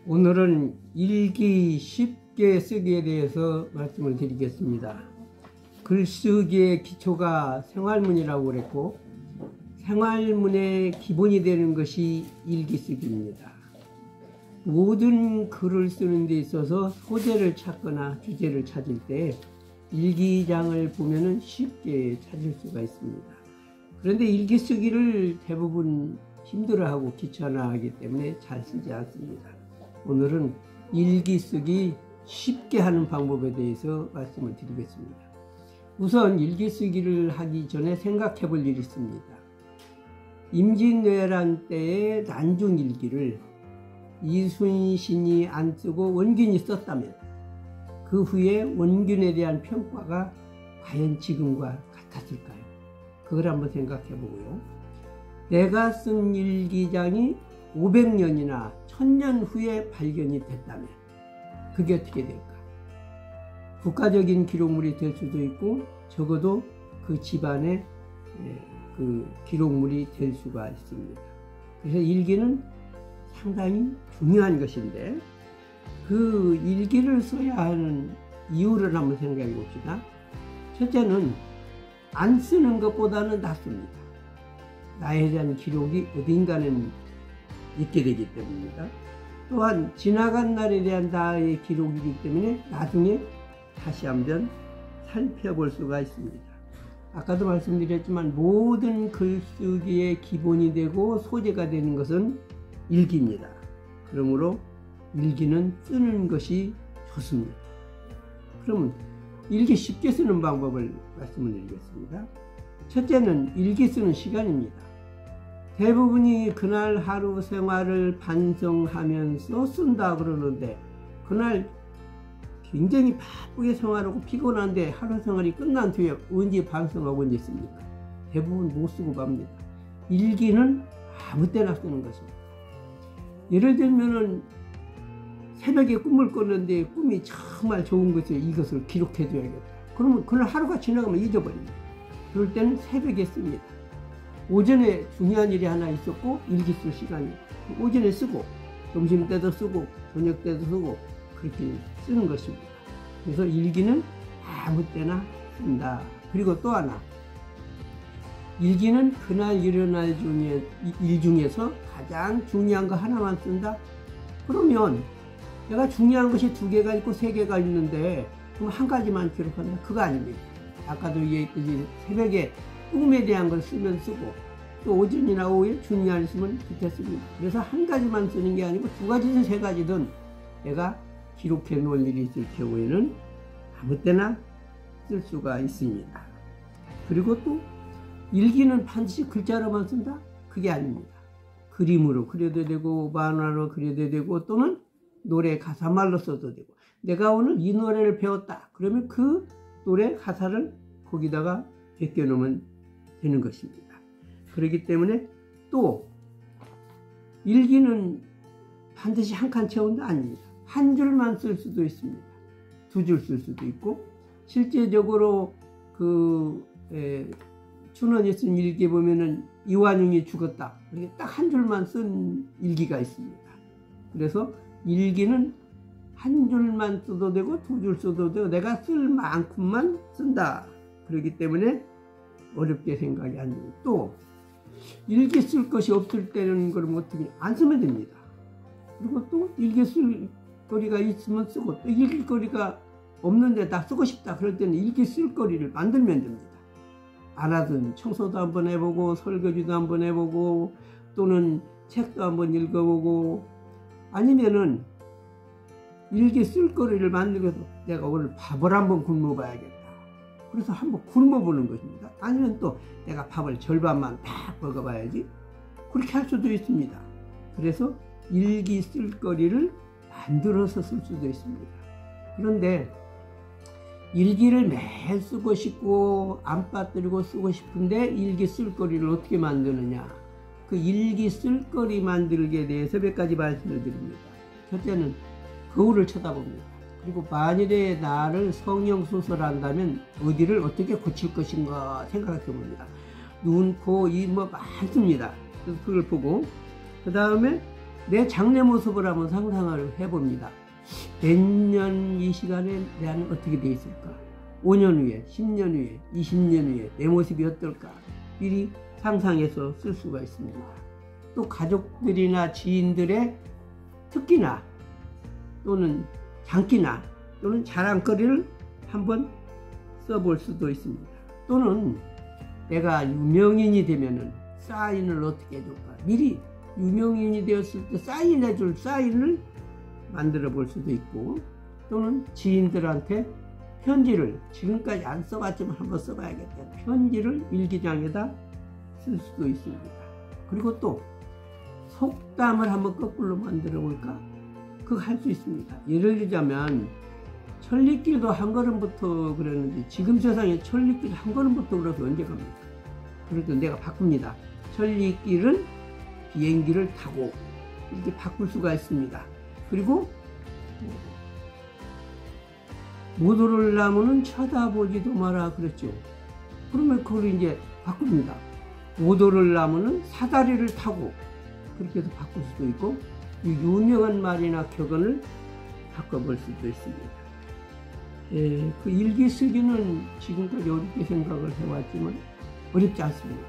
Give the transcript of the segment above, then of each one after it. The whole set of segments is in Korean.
오늘은 일기 쉽게 쓰기에 대해서 말씀을 드리겠습니다. 글쓰기의 기초가 생활문이라고 그랬고, 생활문의 기본이 되는 것이 일기쓰기입니다. 모든 글을 쓰는 데 있어서 소재를 찾거나 주제를 찾을 때 일기장을 보면 쉽게 찾을 수가 있습니다. 그런데 일기쓰기를 대부분 힘들어하고 귀찮아하기 때문에 잘 쓰지 않습니다. 오늘은 일기쓰기 쉽게 하는 방법에 대해서 말씀을 드리겠습니다. 우선 일기쓰기를 하기 전에 생각해 볼 일이 있습니다. 임진왜란 때의 난중일기를 이순신이 안 쓰고 원균이 썼다면 그 후에 원균에 대한 평가가 과연 지금과 같았을까요? 그걸 한번 생각해 보고요. 내가 쓴 일기장이 500년이나 1000년 후에 발견이 됐다면 그게 어떻게 될까? 국가적인 기록물이 될 수도 있고 적어도 그 집안의 그 기록물이 될 수가 있습니다. 그래서 일기는 상당히 중요한 것인데 그 일기를 써야 하는 이유를 한번 생각해 봅시다. 첫째는 안 쓰는 것보다는 낫습니다. 나에 대한 기록이 어딘가는 있게 되기 때문입니다. 또한 지나간 날에 대한 나의 기록이기 때문에 나중에 다시 한번 살펴볼 수가 있습니다. 아까도 말씀드렸지만 모든 글쓰기의 기본이 되고 소재가 되는 것은 일기입니다. 그러므로 일기는 쓰는 것이 좋습니다. 그럼 일기 쉽게 쓰는 방법을 말씀을 드리겠습니다. 첫째는 일기 쓰는 시간입니다. 대부분이 그날 하루 생활을 반성하면서 쓴다 그러는데 그날 굉장히 바쁘게 생활하고 피곤한데 하루 생활이 끝난 뒤에 언제 반성하고 언제 씁니까? 대부분 못 쓰고 맙니다. 일기는 아무 때나 쓰는 것입니다. 예를 들면은 새벽에 꿈을 꿨는데 꿈이 정말 좋은 것이에요. 이것을 기록해 둬야겠다. 그러면 그날 하루가 지나가면 잊어버립니다. 그럴 때는 새벽에 씁니다. 오전에 중요한 일이 하나 있었고 일기 쓸 시간이 오전에 쓰고 점심 때도 쓰고 저녁 때도 쓰고 그렇게 쓰는 것입니다. 그래서 일기는 아무 때나 쓴다. 그리고 또 하나, 일기는 그날 일어날 일 중에서 가장 중요한 거 하나만 쓴다? 그러면 내가 중요한 것이 2개가 있고 3개가 있는데 그럼 한 가지만 기록한다? 그거 아닙니다. 아까도 얘기했듯이 새벽에 꿈에 대한 걸 쓰면 쓰고 또 오전이나 오후에 중요한 일 있으면 그때 씁니다. 그래서 한 가지만 쓰는 게 아니고 2가지든 3가지든 내가 기록해 놓을 일이 있을 경우에는 아무 때나 쓸 수가 있습니다. 그리고 또 일기는 반드시 글자로만 쓴다? 그게 아닙니다. 그림으로 그려도 되고 만화로 그려도 되고 또는 노래 가사말로 써도 되고 내가 오늘 이 노래를 배웠다 그러면 그 노래 가사를 거기다가 베껴 놓으면 되는 것입니다. 그렇기 때문에 또 일기는 반드시 한 칸 채운다? 아닙니다. 한 줄만 쓸 수도 있습니다. 2줄 쓸 수도 있고 실제적으로 춘원이 쓴 일기에 보면은 이완용이 죽었다. 이렇게 딱 한 줄만 쓴 일기가 있습니다. 그래서 일기는 한 줄만 써도 되고 2줄 써도 되고 내가 쓸 만큼만 쓴다. 그렇기 때문에 어렵게 생각이 안 돼요. 또 일기 쓸 것이 없을 때는 그럼 어떻게 안 쓰면 됩니다. 그리고 또 일기 쓸 거리가 있으면 쓰고 또 일기 거리가 없는데 다 쓰고 싶다 그럴 때는 일기 쓸 거리를 만들면 됩니다. 안 하든 청소도 한번 해보고 설거지도 한번 해보고 또는 책도 한번 읽어보고 아니면은 일기 쓸 거리를 만들어서 내가 오늘 밥을 한번 굶어 봐야겠다. 그래서 한번 굶어 보는 것입니다. 아니면 또 내가 밥을 절반만 딱 먹어 봐야지. 그렇게 할 수도 있습니다. 그래서 일기 쓸 거리를 만들어서 쓸 수도 있습니다. 그런데 일기를 매일 쓰고 싶고 안 빠뜨리고 쓰고 싶은데 일기 쓸 거리를 어떻게 만드느냐. 그 일기 쓸 거리 만들기에 대해서 몇 가지 말씀을 드립니다. 첫째는 거울을 쳐다봅니다. 그리고 만일에 나를 성형수술한다면 어디를 어떻게 고칠 것인가 생각해 봅니다. 눈, 코, 입 뭐 많습니다. 그래서 그걸 보고 그 다음에 내 장래 모습을 한번 상상을 해봅니다. 내년 이 시간에 나는 어떻게 돼 있을까? 5년 후에, 10년 후에, 20년 후에 내 모습이 어떨까? 미리 상상해서 쓸 수가 있습니다. 또 가족들이나 지인들의 특기나 또는 장기나 또는 자랑거리를 한번 써볼 수도 있습니다. 또는 내가 유명인이 되면은 사인을 어떻게 해줄까? 미리 유명인이 되었을 때 사인해줄 사인을 만들어 볼 수도 있고, 또는 지인들한테 편지를 지금까지 안 써봤지만 한번 써봐야겠다. 편지를 일기장에다 쓸 수도 있습니다. 그리고 또 속담을 한번 거꾸로 만들어 볼까? 그거 할 수 있습니다. 예를 들자면 천리길도 한 걸음부터 그랬는데 지금 세상에 천리길 한 걸음부터 그래서 언제 갑니까? 그래서 내가 바꿉니다. 천리길은 비행기를 타고 이렇게 바꿀 수가 있습니다. 그리고 못 오를 나무는 쳐다보지도 마라 그랬죠. 그러면 그걸 이제 바꿉니다. 못 오를 나무는 사다리를 타고, 그렇게 해서 바꿀 수도 있고, 이 유명한 말이나 격언을 바꿔볼 수도 있습니다. 그 일기 쓰기는 지금까지 어렵게 생각을 해왔지만 어렵지 않습니다.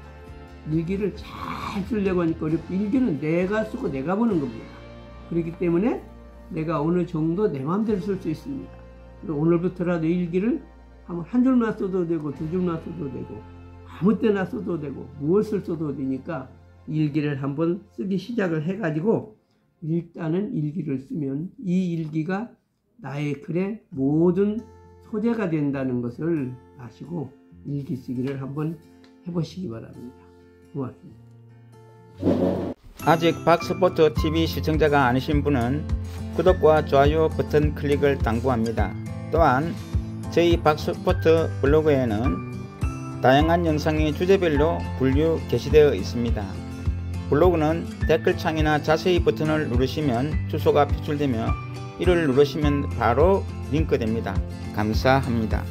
일기를 잘 쓰려고 하니까 어렵고, 일기는 내가 쓰고 내가 보는 겁니다. 그렇기 때문에 내가 어느 정도 내 마음대로 쓸 수 있습니다. 오늘부터라도 일기를 한 줄만 써도 되고 두 줄만 써도 되고 아무 때나 써도 되고 무엇을 써도 되니까 일기를 한번 쓰기 시작을 해가지고 일단은 일기를 쓰면 이 일기가 나의 글의 모든 소재가 된다는 것을 아시고 일기 쓰기를 한번 해보시기 바랍니다. 고맙습니다. 아직 박스포트 TV 시청자가 아니신 분은 구독과 좋아요 버튼 클릭을 당부합니다. 또한 저희 박스포트 블로그에는 다양한 영상이 주제별로 분류 게시되어 있습니다. 블로그는 댓글창이나 자세히 버튼을 누르시면 주소가 표출되며 이를 누르시면 바로 링크됩니다. 감사합니다.